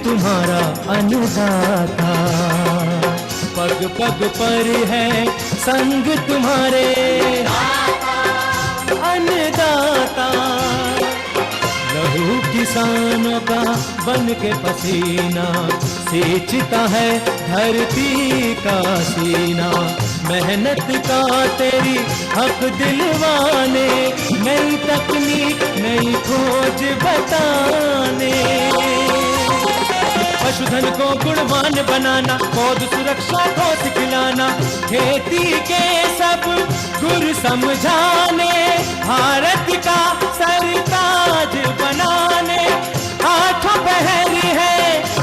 तुम्हारा अन्नदाता। पग पग पर है संग तुम्हारे अन्नदाता। लहू किसानों का बन के पसीना सींचता है धरती का सीना। मेहनत का तेरी हक दिलवाने, नई तकनीक नई खोज बताने। पशुधन को गुणवान बनाना, पौध सुरक्षा को सिखलाना, खेती के सब गुर समझाने, भारत का सरताज बनाने। आठों पहर है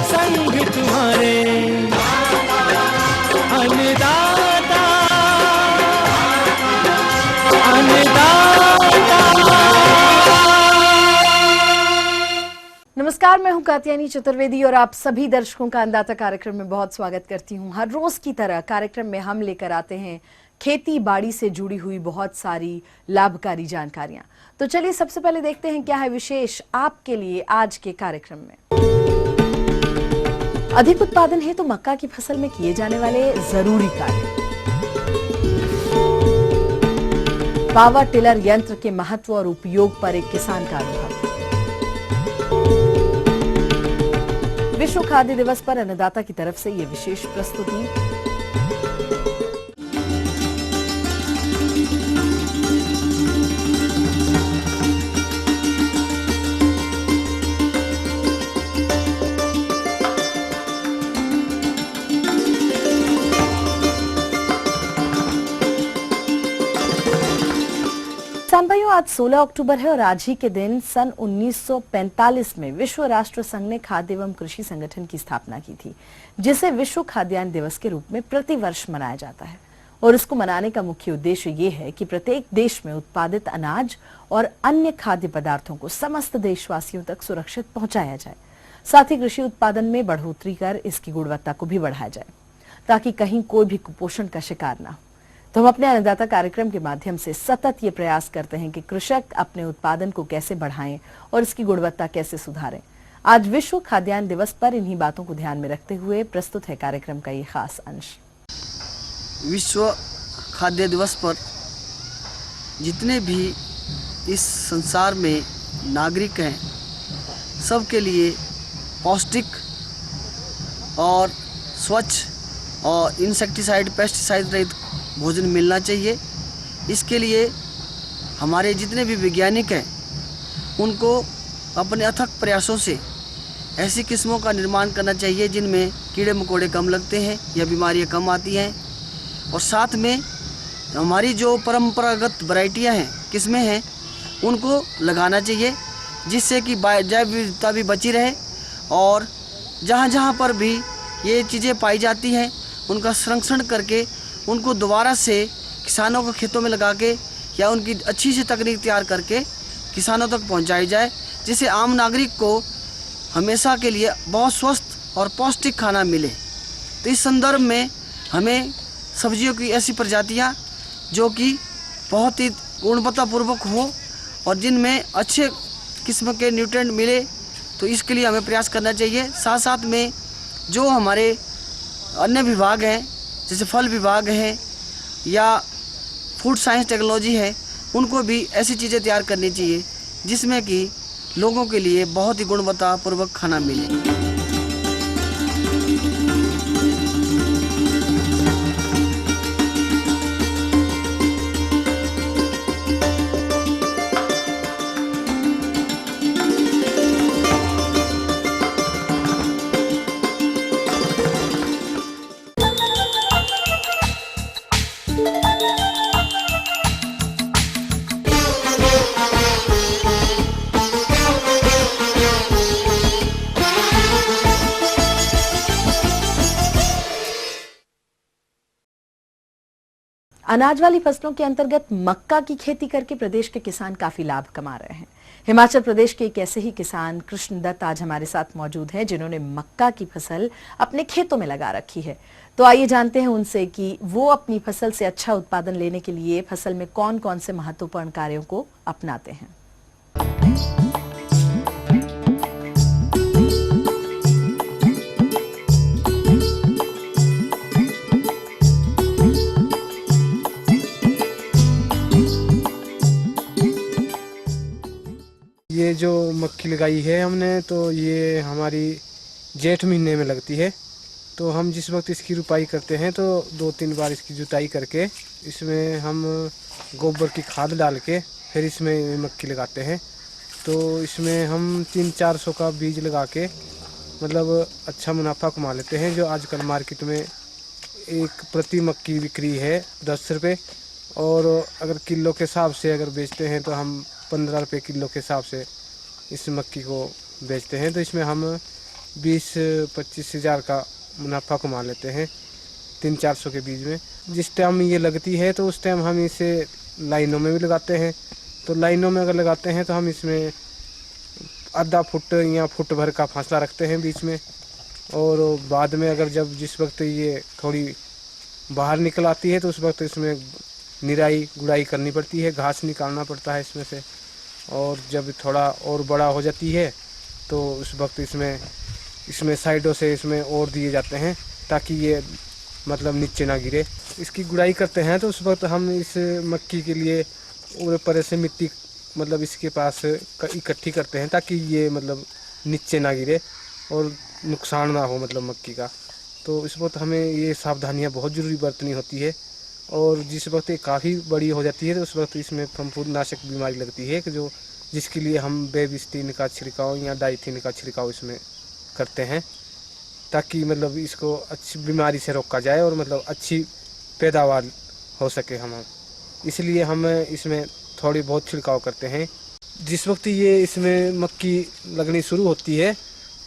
संग तुम्हारे अन्नदाता अन्नदाता। नमस्कार, मैं हूं कात्यायनी चतुर्वेदी और आप सभी दर्शकों का अन्नदाता कार्यक्रम में बहुत स्वागत करती हूं। हर रोज की तरह कार्यक्रम में हम लेकर आते हैं खेती बाड़ी से जुड़ी हुई बहुत सारी लाभकारी जानकारियां। तो चलिए सबसे पहले देखते हैं क्या है विशेष आपके लिए आज के कार्यक्रम में। अधिक उत्पादन हेतु तो मक्का की फसल में किए जाने वाले जरूरी कार्य। पावर टिलर यंत्र के महत्व और उपयोग पर एक किसान का अनुभव। विश्व खाद्य दिवस पर अन्नदाता की तरफ से यह विशेष प्रस्तुति। किसान भाइयों, आज 16 अक्टूबर है और आज ही के दिन सन 1945 में विश्व राष्ट्र संघ ने खाद्य एवं कृषि संगठन की स्थापना की थी, जिसे विश्व खाद्यान्न दिवस के रूप में प्रतिवर्ष मनाया जाता है। और इसको मनाने का मुख्य उद्देश्य ये है कि प्रत्येक देश में उत्पादित अनाज और अन्य खाद्य पदार्थों को समस्त देशवासियों तक सुरक्षित पहुंचाया जाए। साथ ही कृषि उत्पादन में बढ़ोतरी कर इसकी गुणवत्ता को भी बढ़ाया जाए, ताकि कहीं कोई भी कुपोषण का शिकार ना हो। तो हम अपने अन्नदाता कार्यक्रम के माध्यम से सतत ये प्रयास करते हैं कि कृषक अपने उत्पादन को कैसे बढ़ाएं और इसकी गुणवत्ता कैसे सुधारें। आज विश्व खाद्यान्न दिवस पर इन्हीं बातों को ध्यान में रखते हुए प्रस्तुत है कार्यक्रम का ये खास अंश। विश्व खाद्य दिवस पर जितने भी इस संसार में नागरिक हैं, सबके लिए पौष्टिक और स्वच्छ और इंसेक्टिसाइड पेस्टिसाइड रहित भोजन मिलना चाहिए। इसके लिए हमारे जितने भी वैज्ञानिक हैं, उनको अपने अथक प्रयासों से ऐसी किस्मों का निर्माण करना चाहिए जिनमें कीड़े मकोड़े कम लगते हैं या बीमारियां कम आती हैं। और साथ में हमारी जो परंपरागत वैरायटियां हैं, किस्में हैं, उनको लगाना चाहिए, जिससे कि जैव विविधता भी बची रहे। और जहाँ जहाँ पर भी ये चीज़ें पाई जाती हैं, उनका संरक्षण करके उनको दोबारा से किसानों को खेतों में लगा के या उनकी अच्छी सी तकनीक तैयार करके किसानों तक पहुंचाई जाए, जिससे आम नागरिक को हमेशा के लिए बहुत स्वस्थ और पौष्टिक खाना मिले। तो इस संदर्भ में हमें सब्जियों की ऐसी प्रजातियां जो कि बहुत ही गुणवत्तापूर्वक हो और जिनमें अच्छे किस्म के न्यूट्रिएंट मिले, तो इसके लिए हमें प्रयास करना चाहिए। साथ साथ में जो हमारे अन्य विभाग हैं, जैसे फल विभाग है या फूड साइंस टेक्नोलॉजी है, उनको भी ऐसी चीज़ें तैयार करनी चाहिए जिसमें कि लोगों के लिए बहुत ही गुणवत्तापूर्वक खाना मिले। अनाज वाली फसलों के अंतर्गत मक्का की खेती करके प्रदेश के किसान काफी लाभ कमा रहे हैं। हिमाचल प्रदेश के एक ऐसे ही किसान कृष्णदत्त आज हमारे साथ मौजूद हैं, जिन्होंने मक्का की फसल अपने खेतों में लगा रखी है। तो आइए जानते हैं उनसे कि वो अपनी फसल से अच्छा उत्पादन लेने के लिए फसल में कौन कौन से महत्वपूर्ण कार्यों को अपनाते हैं। ये जो मक्की लगाई है हमने, तो ये हमारी जेठ महीने में लगती है। तो हम जिस वक्त इसकी रुपाई करते हैं तो 2-3 बार इसकी जुताई करके इसमें हम गोबर की खाद डाल के फिर इसमें मक्की लगाते हैं। तो इसमें हम 300-400 का बीज लगा के मतलब अच्छा मुनाफा कमा लेते हैं। जो आजकल मार्केट में एक प्रति मक्की बिक्री है 10 रुपये, और अगर किलो के हिसाब से अगर बेचते हैं तो हम 15 रुपये किलो के हिसाब से इस मक्की को बेचते हैं। तो इसमें हम 20-25 हज़ार का मुनाफा कमा लेते हैं 300-400 के बीज में। जिस टाइम ये लगती है तो उस टाइम हम इसे लाइनों में भी लगाते हैं। तो लाइनों में अगर लगाते हैं तो हम इसमें आधा फुट या फुट भर का फासला रखते हैं बीच में। और बाद में अगर जब जिस वक्त ये थोड़ी बाहर निकल आती है तो उस वक्त इसमें निराई गुड़ाई करनी पड़ती है, घास निकालना पड़ता है इसमें से। और जब थोड़ा और बड़ा हो जाती है तो उस वक्त इसमें साइडों से इसमें और दिए जाते हैं ताकि ये मतलब नीचे ना गिरे। इसकी गुड़ाई करते हैं तो उस वक्त हम इस मक्की के लिए ऊपर से मिट्टी मतलब इसके पास इकट्ठी करते हैं ताकि ये मतलब नीचे ना गिरे और नुकसान ना हो मतलब मक्की का। तो इस वक्त हमें ये सावधानियां बहुत ज़रूरी बरतनी होती है। और जिस वक्त ये काफ़ी बड़ी हो जाती है तो उस वक्त इसमें फफूंदनाशक बीमारी लगती है कि जिसके लिए हम बेबिस्टिन का छिड़काव या डाइथिन का छिड़काव इसमें करते हैं ताकि मतलब इसको अच्छी बीमारी से रोका जाए और मतलब अच्छी पैदावार हो सके हम। इसलिए हम इसमें थोड़ी बहुत छिड़काव करते हैं। जिस वक्त ये इसमें मक्की लगनी शुरू होती है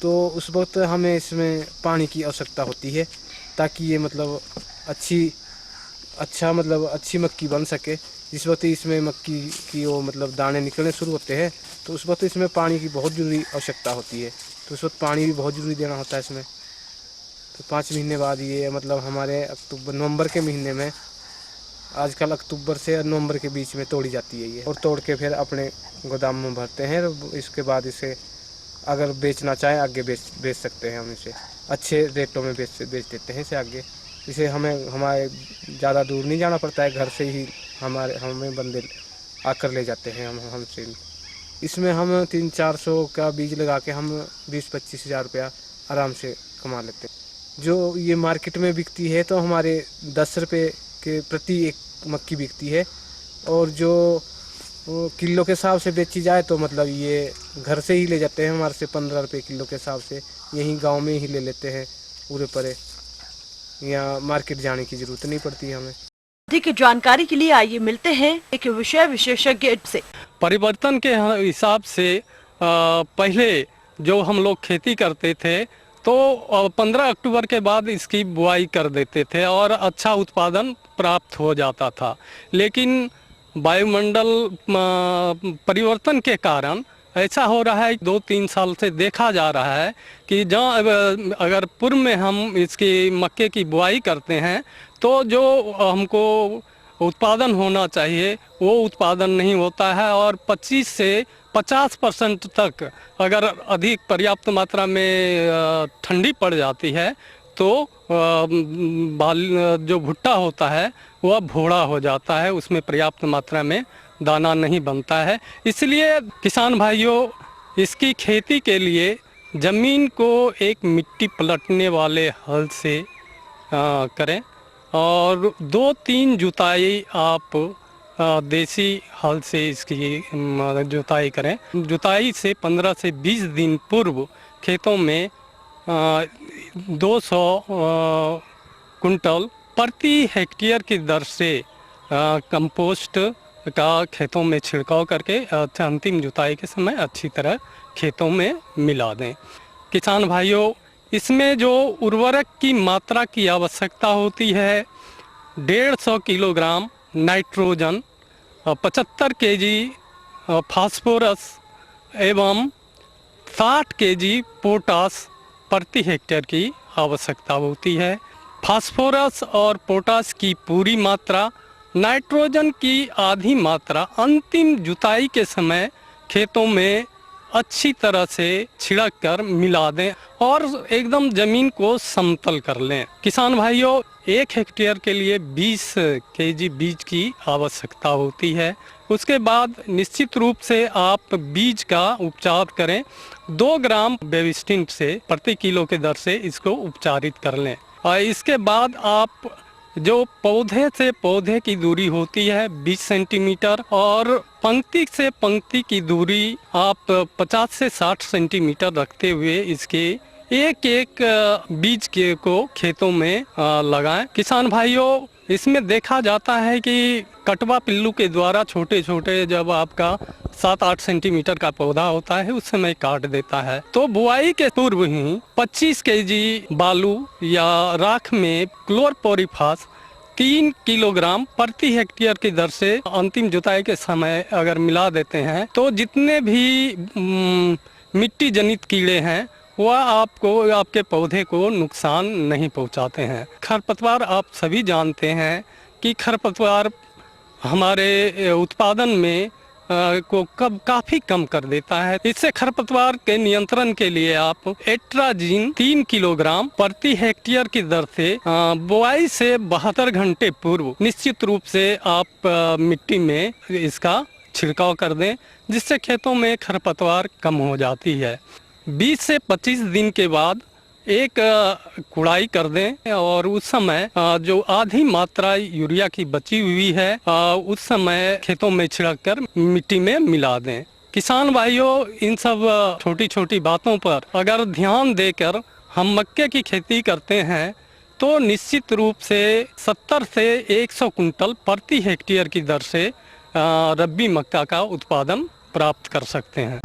तो उस वक्त हमें इसमें पानी की आवश्यकता होती है ताकि ये मतलब अच्छी मक्की बन सके। जिस वक्त इसमें मक्की की वो मतलब दाने निकलने शुरू होते हैं तो उस वक्त इसमें पानी की बहुत ज़रूरी आवश्यकता होती है। तो उस वक्त पानी भी बहुत ज़रूरी देना होता है इसमें। तो 5 महीने बाद ये मतलब हमारे नवंबर के महीने में, आजकल अक्टूबर से नवंबर के बीच में तोड़ी जाती है ये, और तोड़ के फिर अपने गोदाम में भरते हैं। इसके बाद इसे अगर बेचना चाहें आगे बेच सकते हैं। हम इसे अच्छे रेटों में बेच देते हैं इसे आगे। इसे हमारे ज़्यादा दूर नहीं जाना पड़ता है, घर से ही हमें बंदे आकर ले जाते हैं हमसे। इसमें हम 300-400 का बीज लगा के हम 20-25 हज़ार रुपया आराम से कमा लेते हैं। जो ये मार्केट में बिकती है तो हमारे 10 रुपये के प्रति एक मक्की बिकती है, और जो किलो के हिसाब से बेची जाए तो मतलब ये घर से ही ले जाते हैं हमारे से 15 रुपये किलो के हिसाब से। यहीं गांव में ही ले लेते हैं पूरे परे, या मार्केट जाने की ज़रूरत नहीं पड़ती हमें। अधिक जानकारी के लिए आइए मिलते हैं एक विषय विशेषज्ञ से। परिवर्तन के हिसाब से पहले जो हम लोग खेती करते थे तो 15 अक्टूबर के बाद इसकी बुआई कर देते थे और अच्छा उत्पादन प्राप्त हो जाता था। लेकिन वायुमंडल परिवर्तन के कारण ऐसा हो रहा है, 2-3 साल से देखा जा रहा है कि जहाँ अगर पूर्व में हम इसकी मक्के की बुआई करते हैं तो जो हमको उत्पादन होना चाहिए वो उत्पादन नहीं होता है, और 25 से 50% तक अगर अधिक पर्याप्त मात्रा में ठंडी पड़ जाती है तो जो भुट्टा होता है वह भोड़ा हो जाता है, उसमें पर्याप्त मात्रा में दाना नहीं बनता है। इसलिए किसान भाइयों, इसकी खेती के लिए ज़मीन को एक मिट्टी पलटने वाले हल से करें, और 2-3 जुताई आप देसी हल से इसकी जुताई करें। जुताई से 15 से 20 दिन पूर्व खेतों में 200 कुंटल प्रति हेक्टेयर की दर से कंपोस्ट का खेतों में छिड़काव करके अंतिम जुताई के समय अच्छी तरह खेतों में मिला दें। किसान भाइयों, इसमें जो उर्वरक की मात्रा की आवश्यकता होती है 150 किलोग्राम नाइट्रोजन, 75 केजी फास्फोरस एवं 60 केजी पोटास प्रति हेक्टेयर की आवश्यकता होती है। फास्फोरस और पोटास की पूरी मात्रा, नाइट्रोजन की आधी मात्रा अंतिम जुताई के समय खेतों में अच्छी तरह से छिड़क कर मिला दें और एकदम जमीन को समतल कर लें। किसान भाइयों, 1 हेक्टेयर के लिए 20 केजी बीज की आवश्यकता होती है। उसके बाद निश्चित रूप से आप बीज का उपचार करें। 2 ग्राम बेबिस्टिन से प्रति किलो के दर से इसको उपचारित कर लें। और इसके बाद आप जो पौधे से पौधे की दूरी होती है 20 सेंटीमीटर और पंक्ति से पंक्ति की दूरी आप 50 से 60 सेंटीमीटर रखते हुए इसके एक बीज के को खेतों में लगाएं। किसान भाइयों, इसमें देखा जाता है कि कटवा पिल्लू के द्वारा छोटे छोटे जब आपका 7-8 सेंटीमीटर का पौधा होता है उस समय काट देता है। तो बुआई के पूर्व ही 25 केजी बालू या राख में क्लोरपोरिफास 3 किलोग्राम प्रति हेक्टेयर की दर से अंतिम जुताई के समय अगर मिला देते हैं तो जितने भी मिट्टी जनित कीड़े हैं वह आपको आपके पौधे को नुकसान नहीं पहुंचाते हैं। खरपतवार आप सभी जानते हैं कि खरपतवार हमारे उत्पादन में को काफी कम कर देता है। इससे खरपतवार के नियंत्रण के लिए आप एट्राजीन 3 किलोग्राम प्रति हेक्टेयर की दर से बुआई से 72 घंटे पूर्व निश्चित रूप से आप मिट्टी में इसका छिड़काव कर दें, जिससे खेतों में खरपतवार कम हो जाती है। 20 से 25 दिन के बाद एक कुड़ाई कर दें और उस समय जो आधी मात्रा यूरिया की बची हुई है उस समय खेतों में छिड़क कर मिट्टी में मिला दें। किसान भाइयों, इन सब छोटी छोटी बातों पर अगर ध्यान देकर हम मक्के की खेती करते हैं तो निश्चित रूप से 70 से 100 कुंटल प्रति हेक्टेयर की दर से रब्बी मक्का का उत्पादन प्राप्त कर सकते हैं।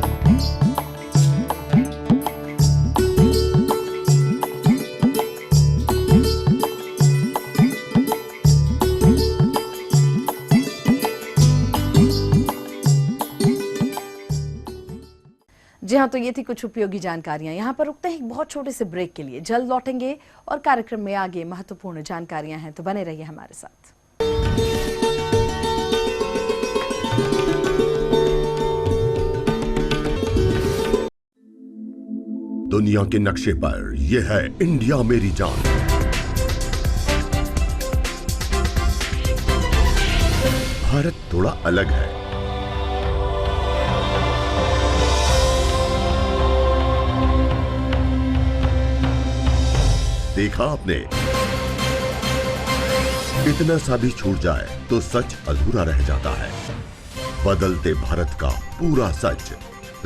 जी हाँ, तो ये थी कुछ उपयोगी जानकारियां। यहाँ पर रुकते हैं एक बहुत छोटे से ब्रेक के लिए, जल्द लौटेंगे और कार्यक्रम में आगे महत्वपूर्ण जानकारियां हैं, तो बने रहिए हमारे साथ। दुनिया के नक्शे पर यह है इंडिया मेरी जान। भारत थोड़ा अलग है। देखा आपने, इतना सा भी छूट जाए तो सच अधूरा रह जाता है। बदलते भारत का पूरा सच।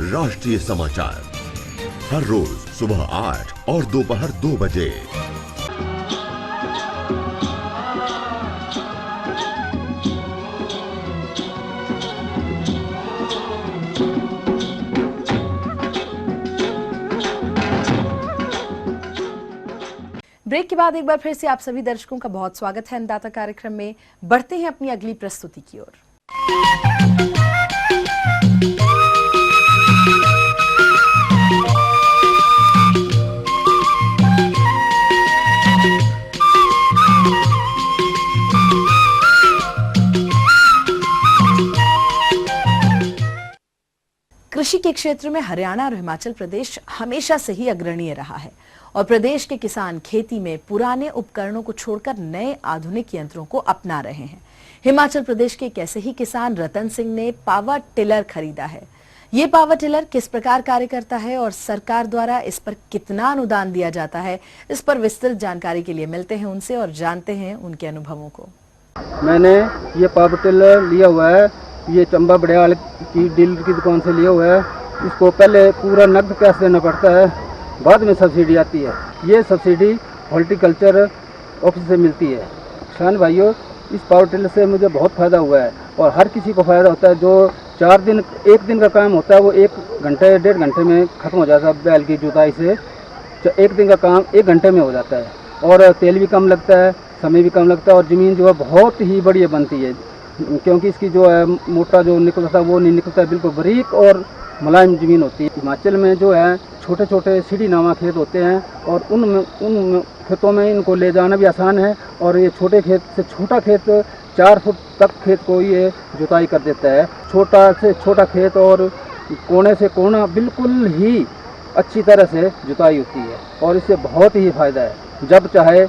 राष्ट्रीय समाचार हर रोज सुबह 8 और दोपहर 2 बजे। ब्रेक के बाद एक बार फिर से आप सभी दर्शकों का बहुत स्वागत है अन्नदाता कार्यक्रम में। बढ़ते हैं अपनी अगली प्रस्तुति की ओर। कृषि के क्षेत्र में हरियाणा और हिमाचल प्रदेश हमेशा से ही अग्रणीय रहा है और प्रदेश के किसान खेती में पुराने उपकरणों को छोड़कर नए आधुनिक यंत्रों को अपना रहे हैं। हिमाचल प्रदेश के एक ऐसे ही किसान रतन सिंह ने पावर टिलर खरीदा है। ये पावर टिलर किस प्रकार कार्य करता है और सरकार द्वारा इस पर कितना अनुदान दिया जाता है, इस पर विस्तृत जानकारी के लिए मिलते हैं उनसे और जानते हैं उनके अनुभवों को। मैंने ये पावर टिलर लिया हुआ है, ये चंबा बड़ियाल की डीलर की दुकान से लिया हुआ है। इसको पहले पूरा नकद कैश देना पड़ता है, बाद में सब्सिडी आती है। ये सब्सिडी हॉर्टिकल्चर ऑफिस से मिलती है। किसान भाइयों, इस पावर टिलर से मुझे बहुत फ़ायदा हुआ है और हर किसी को फ़ायदा होता है। जो 4 दिन 1 दिन का काम होता है वो 1 घंटे 1.5 घंटे में ख़त्म हो जाता है। बैल की जुताई से 1 दिन का काम 1 घंटे में हो जाता है और तेल भी कम लगता है, समय भी कम लगता है और ज़मीन जो है बहुत ही बढ़िया बनती है, क्योंकि इसकी जो है मोटा जो निकलता है वो नहीं निकलता है, बिल्कुल बारीक और मुलायम ज़मीन होती है। हिमाचल में जो है छोटे छोटे सीढ़ी नामा खेत होते हैं और उन खेतों में इनको ले जाना भी आसान है और ये छोटे खेत से छोटा खेत 4 फुट तक खेत को ये जुताई कर देता है। छोटा से छोटा खेत और कोने से कोना बिल्कुल ही अच्छी तरह से जुताई होती है और इससे बहुत ही फ़ायदा है। जब चाहे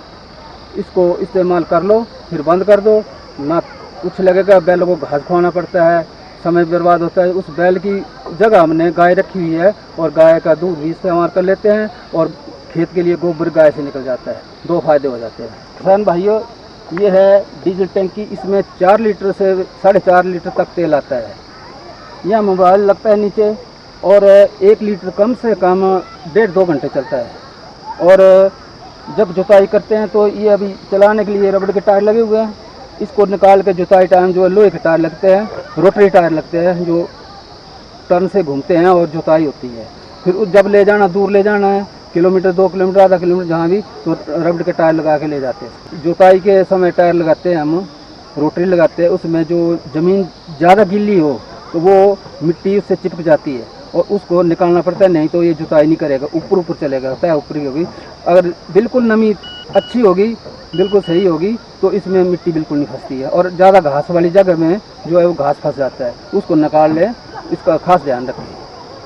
इसको इस्तेमाल कर लो, फिर बंद कर दो, ना कुछ लगेगा। बैल को घास खुआना पड़ता है, समय बर्बाद होता है। उस बैल की जगह हमने गाय रखी हुई है और गाय का दूध भी इस्तेमाल कर लेते हैं और खेत के लिए गोबर गाय से निकल जाता है। 2 फायदे हो जाते हैं। किसान भाइयों, ये है डीजल टंकी, इसमें 4 लीटर से 4.5 लीटर तक तेल आता है। यह मोबाइल लगता है नीचे और 1 लीटर कम से कम 1.5-2 घंटे चलता है। और जब जुताई करते हैं तो ये अभी चलाने के लिए रबड़ के टायर लगे हुए हैं। इसको निकाल के जुताई टाइम जो है लोहे के टायर लगते हैं, रोटरी टायर लगते हैं जो टर्न से घूमते हैं और जुताई होती है। फिर जब ले जाना, दूर ले जाना है, किलोमीटर 2 किलोमीटर आधा किलोमीटर जहाँ भी, तो रबड़ के टायर लगा के ले जाते हैं। जुताई के समय टायर लगाते हैं हम, रोटरी लगाते हैं। उसमें जो ज़मीन ज़्यादा गीली हो तो वो मिट्टी उससे चिपक जाती है और उसको निकालना पड़ता है, नहीं तो ये जुताई नहीं करेगा, ऊपर चलेगा, तय ऊपरी होगी। अगर बिल्कुल नमी अच्छी होगी, बिल्कुल सही होगी, तो इसमें मिट्टी बिल्कुल नहीं फंसती है। और ज़्यादा घास वाली जगह में जो है वो घास फंस जाता है, उसको निकाल ले, इसका खास ध्यान रखें।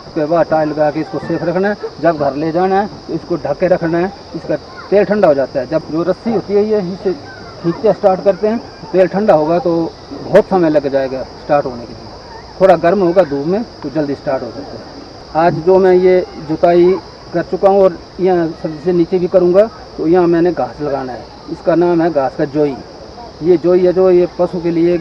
उसके बाद टाइल लगा के इसको सेफ रखना है। जब घर ले जाना है तो इसको ढक के रखना है। इसका तेल ठंडा हो जाता है। जब जो रस्सी होती है ये इसे खींचते स्टार्ट करते हैं, तेल ठंडा होगा तो बहुत समय लग जाएगा स्टार्ट होने के लिए। थोड़ा गर्म होगा धूप में तो जल्दी स्टार्ट हो जाता है। आज जो मैं ये जुताई कर चुका हूँ और यहाँ सबसे नीचे भी करूँगा, तो यहाँ मैंने घास लगाना है। इसका नाम है घास का जोई। ये जोई है जो ये पशु के लिए,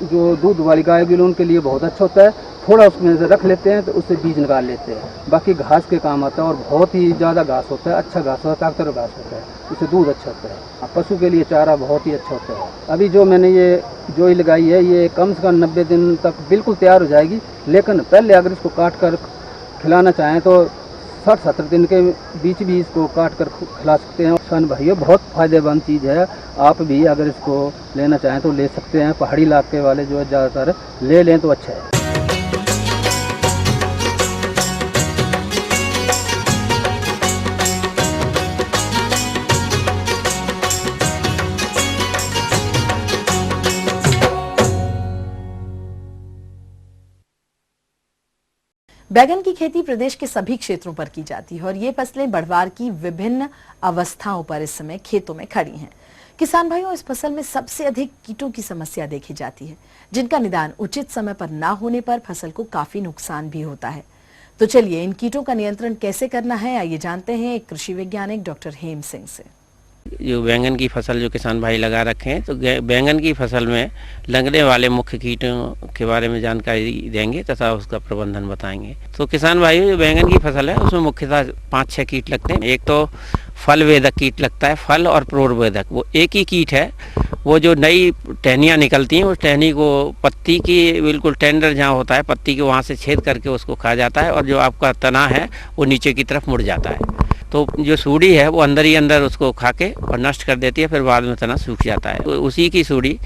जो दूध वाली गाय भी उनके लिए बहुत अच्छा होता है। थोड़ा उसमें से रख लेते हैं तो उससे बीज निकाल लेते हैं, बाकी घास के काम आता है और बहुत ही ज़्यादा घास होता है, अच्छा घास होता है, ताकतवर घास होता है, इससे दूध अच्छा होता है। पशु के लिए चारा बहुत ही अच्छा होता है। अभी जो मैंने ये जोई लगाई है ये कम से कम 90 दिन तक बिल्कुल तैयार हो जाएगी। लेकिन पहले अगर इसको काट कर खिलाना चाहें तो 60-70 दिन के बीच भी इसको काट कर खिला सकते हैं। किसान भाइयों, बहुत फ़ायदेमंद चीज़ है। आप भी अगर इसको लेना चाहें तो ले सकते हैं। पहाड़ी इलाके वाले जो है ज़्यादातर ले लें तो अच्छा है। बैगन की खेती प्रदेश के सभी क्षेत्रों पर की जाती है और ये फसलें बढ़वार की विभिन्न अवस्थाओं पर इस समय खेतों में खड़ी हैं। किसान भाइयों, इस फसल में सबसे अधिक कीटों की समस्या देखी जाती है, जिनका निदान उचित समय पर ना होने पर फसल को काफी नुकसान भी होता है। तो चलिए इन कीटों का नियंत्रण कैसे करना है, आइए जानते हैं एक कृषि वैज्ञानिक डॉक्टर हेम सिंह से। जो बैंगन की फसल जो किसान भाई लगा रखे हैं, तो बैंगन की फसल में लगने वाले मुख्य कीटों के बारे में जानकारी देंगे तथा उसका प्रबंधन बताएंगे। तो किसान भाइयों, जो बैंगन की फसल है उसमें मुख्यतः 5-6 कीट लगते हैं। एक तो फल वेदक कीट लगता है, फल और प्रोर वेदक, वो एक ही कीट है। वो जो नई टहनियाँ निकलती हैं उस टहनी को पत्ती की बिल्कुल टेंडर जहाँ होता है पत्ती के वहाँ से छेद करके उसको खा जाता है और जो आपका तना है वो नीचे की तरफ मुड़ जाता है। तो जो सूढ़ी है वो अंदर ही अंदर उसको खा के और नष्ट कर देती है, फिर बाद में तना सूख जाता है। तो उसी की सूढ़ी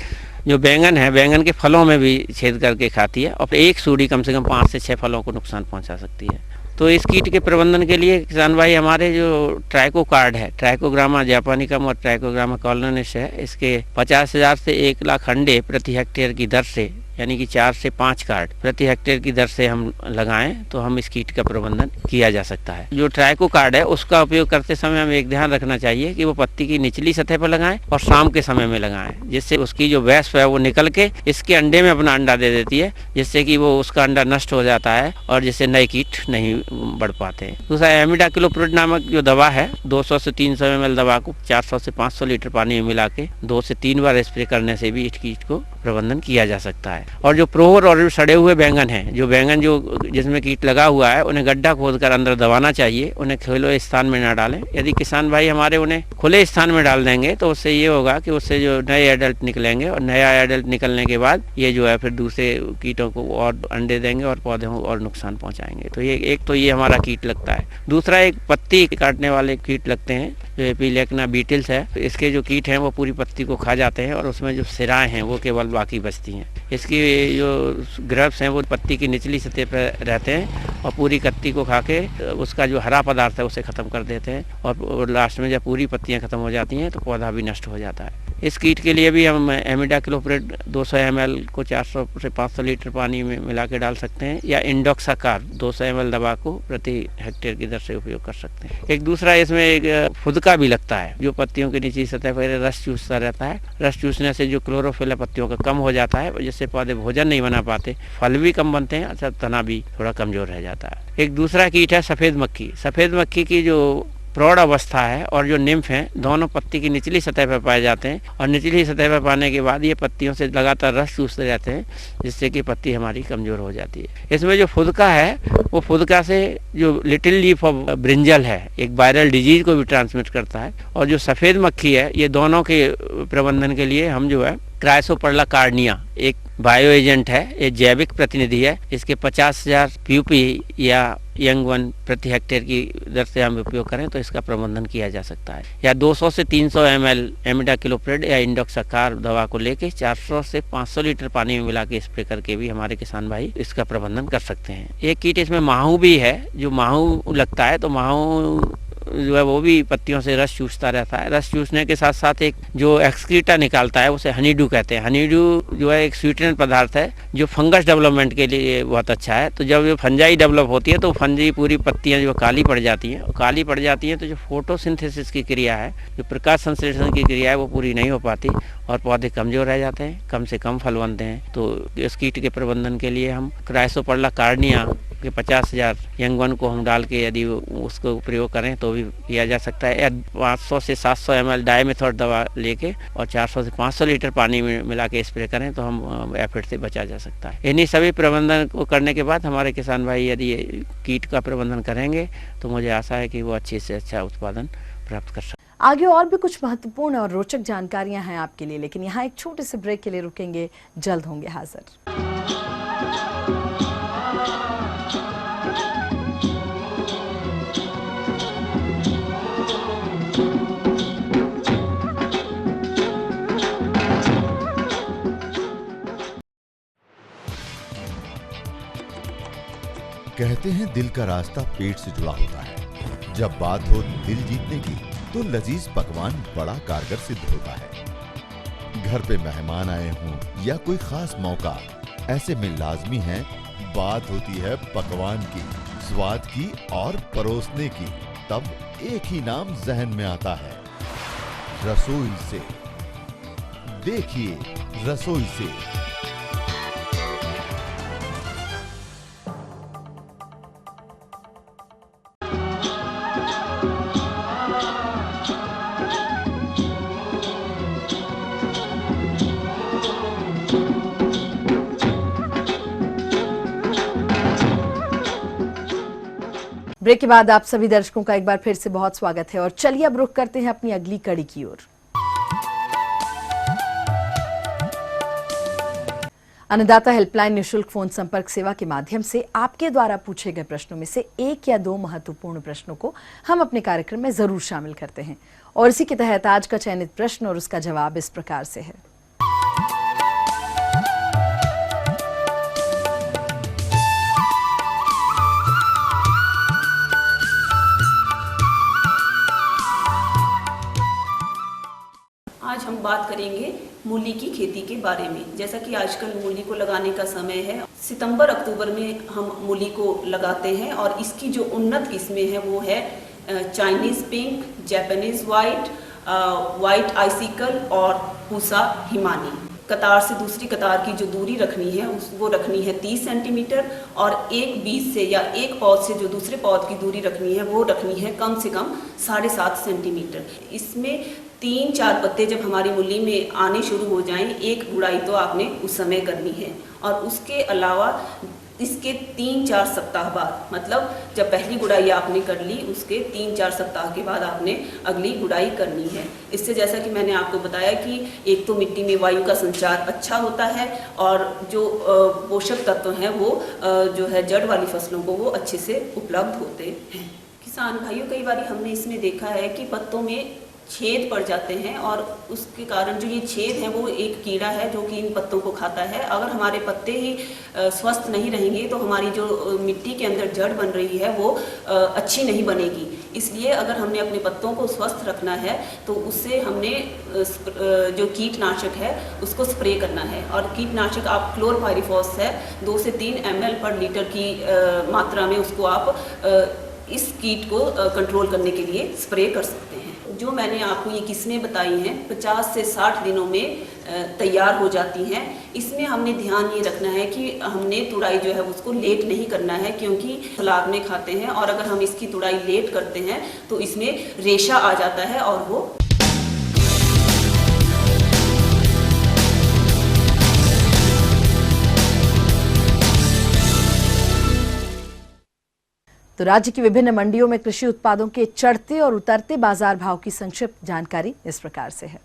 जो बैंगन है, बैंगन के फलों में भी छेद करके खाती है और एक सूढ़ी कम से कम 5 से 6 फलों को नुकसान पहुंचा सकती है। तो इस कीट के प्रबंधन के लिए किसान भाई हमारे जो ट्राइको कार्ड है, ट्राइकोग्रामा जापानिकम और ट्राइकोग्रामा कॉलोनिस है, इसके 50,000 से 1 लाख अंडे प्रति हेक्टेयर की दर से, यानी कि 4 से 5 कार्ड प्रति हेक्टेयर की दर से हम लगाएं तो हम इस कीट का प्रबंधन किया जा सकता है। जो ट्राइको कार्ड है उसका उपयोग करते समय हमें एक ध्यान रखना चाहिए कि वो पत्ती की निचली सतह पर लगाएं और शाम के समय में लगाएं, जिससे उसकी जो वैस्प है वो निकल के इसके अंडे में अपना अंडा दे देती है, जिससे कि वो उसका अंडा नष्ट हो जाता है और जिससे नए कीट नहीं बढ़ पाते हैं। दूसरा एमिडाक्लोप्रिड नामक जो दवा है, 200 से 300 ml दवा को 400 से 500 लीटर पानी में मिला के 2 से 3 बार स्प्रे करने से भी इस कीट को प्रबंधन किया जा सकता है। और जो प्रोर और सड़े हुए बैंगन हैं, जो बैंगन जो जिसमें कीट लगा हुआ है, उन्हें गड्ढा खोदकर अंदर दबाना चाहिए, उन्हें खुले स्थान में ना डालें। यदि किसान भाई हमारे उन्हें खुले स्थान में डाल देंगे तो उससे ये होगा कि उससे जो नए एडल्ट निकलेंगे और नया एडल्ट निकलने के बाद ये जो है फिर दूसरे कीटों को और अंडे देंगे और पौधों को और नुकसान पहुँचाएंगे। तो ये एक तो ये हमारा कीट लगता है। दूसरा एक पत्ती काटने वाले कीट लगते हैं, जो एपिलेक्ना बीटल्स है। इसके जो कीट हैं वो पूरी पत्ती को खा जाते हैं और उसमें जो सिराएं हैं वो केवल बाकी बचती हैं। इसकी जो ग्रब्स हैं वो पत्ती की निचली सतह पर रहते हैं और पूरी पत्ती को खा के उसका जो हरा पदार्थ है उसे ख़त्म कर देते हैं और लास्ट में जब पूरी पत्तियां ख़त्म हो जाती हैं तो पौधा भी नष्ट हो जाता है। इस कीट के लिए भी हम इमिडाक्लोप्रिड 200 ml को 400 से 500 लीटर पानी में मिला के डाल सकते हैं, या इंडोक्साकार 200 ml दवा को प्रति हेक्टेयर की दर से उपयोग कर सकते हैं। एक दूसरा इसमें एक फुदका भी लगता है, जो पत्तियों की निचली सतह पर रस चूसता रहता है। रस चूसने से जो क्लोरोफिल है पत्तियों का कम हो जाता है, जिससे पौधे भोजन नहीं बना पाते, फल भी कम बनते हैं, अच्छा तना भी थोड़ा कमजोर रह जाता है। एक दूसरा कीट है सफ़ेद मक्खी। सफ़ेद मक्खी की जो प्रौढ़ अवस्था है और जो निम्फ हैं, दोनों पत्ती की निचली सतह पर पाए जाते हैं, और निचली सतह पर पाने के बाद ये पत्तियों से लगातार रस चूसते रहते हैं, जिससे कि पत्ती हमारी कमज़ोर हो जाती है। इसमें जो फुदका है, वो फुदका से जो लिटिल लीफ ऑफ ब्रिंजल है, एक वायरल डिजीज को भी ट्रांसमिट करता है। और जो सफ़ेद मक्खी है, ये दोनों के प्रबंधन के लिए हम जो है क्राइसोपर्ला कार्निया एक बायो एजेंट है, ये जैविक प्रतिनिधि है। इसके 50,000 प्यूपी या यंग वन प्रति हेक्टेयर की दर से हम उपयोग करें तो इसका प्रबंधन किया जा सकता है। या 200 से 300 ml इमिडाक्लोप्रिड या इंडोक्साकार दवा को लेके 400 से 500 लीटर पानी में मिला के स्प्रे करके भी हमारे किसान भाई इसका प्रबंधन कर सकते हैं। एक कीट इसमें माहू भी है। जो माहू लगता है तो माहू जो है वो भी पत्तियों से रस चूसता रहता है। रस चूसने के साथ साथ एक जो एक्सक्रीटा निकालता है उसे हनीडू कहते हैं। हनीडू जो है एक स्वीटनर पदार्थ है जो फंगस डेवलपमेंट के लिए बहुत अच्छा है। तो जब ये फंजाई डेवलप होती है तो फंजी पूरी पत्तियां जो काली पड़ जाती हैं, काली पड़ जाती हैं तो जो फोटोसिंथेसिस की क्रिया है, जो प्रकाश संश्लेषण की क्रिया है, वो पूरी नहीं हो पाती और पौधे कमजोर रह जाते हैं, कम से कम फल बनते हैं। तो इस कीट के प्रबंधन के लिए हम क्राइसोपर्ला कार्निया के 50,000 यंग वन को हम डाल के यदि उसको प्रयोग करें तो भी किया जा सकता है। या 500 से 700 ml डायमेथॉड दवा लेके और 400 से 500 लीटर पानी में मिला के स्प्रे करें तो हम एफिड से बचा जा सकता है। इन्हीं सभी प्रबंधन को करने के बाद हमारे किसान भाई यदि कीट का प्रबंधन करेंगे तो मुझे आशा है कि वो अच्छे से अच्छा उत्पादन प्राप्त कर सकते हैं। आगे और भी कुछ महत्वपूर्ण और रोचक जानकारियां हैं आपके लिए, लेकिन यहाँ एक छोटे से ब्रेक के लिए रुकेंगे, जल्द होंगे हाजिर। कहते हैं दिल का रास्ता पेट से जुड़ा होता है। जब बात हो दिल जीतने की तो लजीज पकवान बड़ा कारगर सिद्ध होता है। घर पे मेहमान आए हों या कोई खास मौका, ऐसे में लाजमी है बात होती है पकवान की, स्वाद की और परोसने की। तब एक ही नाम जहन में आता है, रसोई से। देखिए रसोई से। ब्रेक के बाद आप सभी दर्शकों का एक बार फिर से बहुत स्वागत है और चलिए अब रुख करते हैं अपनी अगली कड़ी की ओर। अन्नदाता हेल्पलाइन निशुल्क फोन संपर्क सेवा के माध्यम से आपके द्वारा पूछे गए प्रश्नों में से 1 या 2 महत्वपूर्ण प्रश्नों को हम अपने कार्यक्रम में जरूर शामिल करते हैं और इसी के तहत आज का चयनित प्रश्न और उसका जवाब इस प्रकार से है। आज हम बात करेंगे मूली की खेती के बारे में। जैसा कि आजकल मूली को लगाने का समय है, सितंबर अक्टूबर में हम मूली को लगाते हैं और इसकी जो उन्नत किस्में हैं वो है Chinese pink, Japanese white, white icicle और पूसा हिमानी। कतार से दूसरी कतार की जो दूरी रखनी है वो रखनी है 30 सेंटीमीटर और एक बीज से या एक पौध से जो दूसरे पौध की दूरी रखनी है वो रखनी है कम से कम 7.5 सेंटीमीटर। इसमें 3-4 पत्ते जब हमारी मूली में आने शुरू हो जाएं, एक गुड़ाई तो आपने उस समय करनी है और उसके अलावा इसके 3-4 सप्ताह बाद, मतलब जब पहली गुड़ाई आपने कर ली उसके 3-4 सप्ताह के बाद आपने अगली गुड़ाई करनी है। इससे जैसा कि मैंने आपको बताया कि एक तो मिट्टी में वायु का संचार अच्छा होता है और जो पोषक तत्व हैं वो जो है जड़ वाली फसलों को वो अच्छे से उपलब्ध होते हैं। किसान भाइयों, कई बार हमने इसमें देखा है कि पत्तों में छेद पड़ जाते हैं और उसके कारण जो ये छेद है वो एक कीड़ा है जो कि इन पत्तों को खाता है। अगर हमारे पत्ते ही स्वस्थ नहीं रहेंगे तो हमारी जो मिट्टी के अंदर जड़ बन रही है वो अच्छी नहीं बनेगी। इसलिए अगर हमने अपने पत्तों को स्वस्थ रखना है तो उससे हमने जो कीटनाशक है उसको स्प्रे करना है। और कीटनाशक आप क्लोरपाइरिफॉस है 2 से 3 ml पर लीटर की मात्रा में उसको आप इस कीट को कंट्रोल करने के लिए स्प्रे कर सकते हैं। जो मैंने आपको ये किस्में बताई हैं 50 से 60 दिनों में तैयार हो जाती हैं। इसमें हमने ध्यान ये रखना है कि हमने तुड़ाई जो है उसको लेट नहीं करना है, क्योंकि सलाद में खाते हैं और अगर हम इसकी तुड़ाई लेट करते हैं तो इसमें रेशा आ जाता है और वो तो राज्य की विभिन्न मंडियों में कृषि उत्पादों के चढ़ते और उतरते बाजार भाव की संक्षिप्त जानकारी इस प्रकार से है।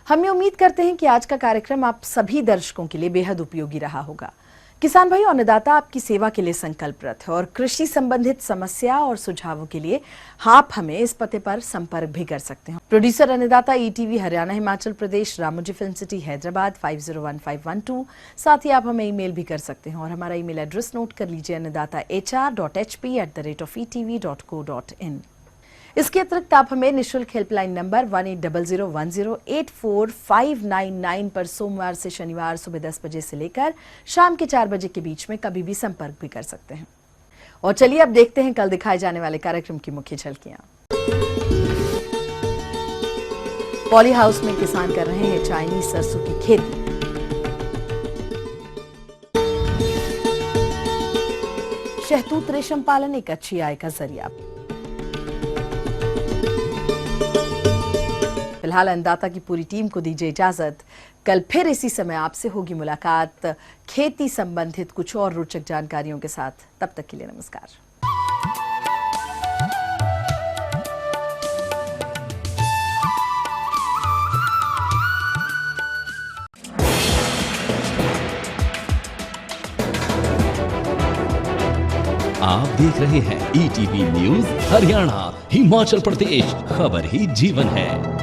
हम ये उम्मीद करते हैं कि आज का कार्यक्रम आप सभी दर्शकों के लिए बेहद उपयोगी रहा होगा। किसान भाई और अन्नदाता आपकी सेवा के लिए संकल्परत है और कृषि संबंधित समस्या और सुझावों के लिए आप हमें इस पते पर संपर्क भी कर सकते हैं। प्रोड्यूसर अन्नदाता ETV Haryana Himachal Pradesh Ramoji film city Hyderabad 501512। साथ ही आप हमें ईमेल भी कर सकते हैं और हमारा ईमेल एड्रेस नोट कर लीजिए annadaata.hp@etv.co.in। इसके अतिरिक्त आप हमें निःशुल्क हेल्पलाइन नंबर 1800108599 पर सोमवार से शनिवार सुबह 10 बजे से लेकर शाम के 4 बजे के बीच में कभी भी संपर्क भी कर सकते हैं। और चलिए अब देखते हैं कल दिखाए जाने वाले कार्यक्रम की मुख्य झलकियां। पॉली हाउस में किसान कर रहे हैं चाइनीज सरसों की खेती। शहतूत रेशम पालन एक अच्छी आय का जरिया। फिलहाल अन्नदाता की पूरी टीम को दीजिए इजाजत। कल फिर इसी समय आपसे होगी मुलाकात खेती संबंधित कुछ और रोचक जानकारियों के साथ। तब तक के लिए नमस्कार। आप देख रहे हैं ETV न्यूज हरियाणा, हिमाचल प्रदेश, खबर ही जीवन है।